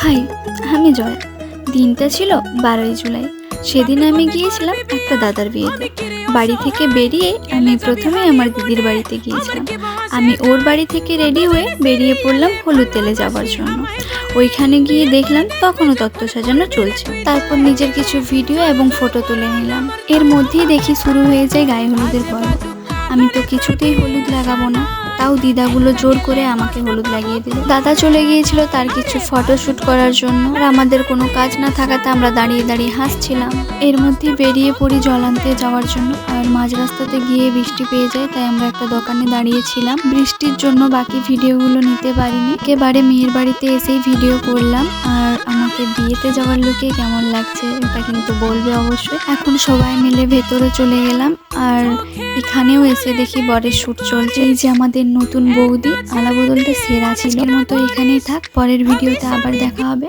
High, আমি জয়া। দিনটা ছিল 12ই জুলাই। সেদিন আমি গিয়েছিলাম একটা দাদার বিয়েতে। বাড়ি থেকে বেরিয়ে আমি প্রথমে আমার দিদির বাড়িতে গিয়েছিলাম। আমি ওর বাড়ি থেকে রেডি হয়ে বেরিয়ে পড়লাম হলুদ তেলে যাওয়ার জন্য। ওইখানে গিয়ে দেখলাম তখনও তত্ত্ব সাজানো চলছে। তারপর নিজের কিছু ভিডিও এবং ফটো তুলে নিলাম। এর মধ্যেই দেখি শুরু হয়ে যায় গায়ে হলুদের পর্ব। আমি তো কিছুতেই হলুদ লাগাবো না, তাও দিদাগুলো জোর করে আমাকে হলুদ লাগিয়ে দিল। দাদা চলে গিয়েছিল তার কিছু ফটোশ্যুট করার জন্য, আর আমাদের কোনো কাজ না থাকাতে আমরা দাঁড়িয়ে দাঁড়িয়ে হাসছিলাম। এর মধ্যে বেরিয়ে পড়ি জল আনতে যাওয়ার জন্য, আর মাঝ রাস্তাতে গিয়ে বৃষ্টি পেয়ে যায়, তাই আমরা একটা দোকানে দাঁড়িয়েছিলাম। বৃষ্টির জন্য বাকি ভিডিওগুলো নিতে পারিনি। একেবারে মেয়ের বাড়িতে এসেই ভিডিও করলাম। আর আমাকে বিয়েতে যাওয়ার লোকে কেমন লাগছে এটা কিন্তু বলবে অবশ্যই। এখন সবাই মিলে ভেতরে চলে গেলাম, আর এখানেও এসে দেখি বরের শ্যুট চলছে। এই যে আমাদের নতুন বৌদি, আলা বদলটা সেরা ছিল। এর মতো এখানেই থাক, পরের ভিডিওতে আবার দেখা হবে।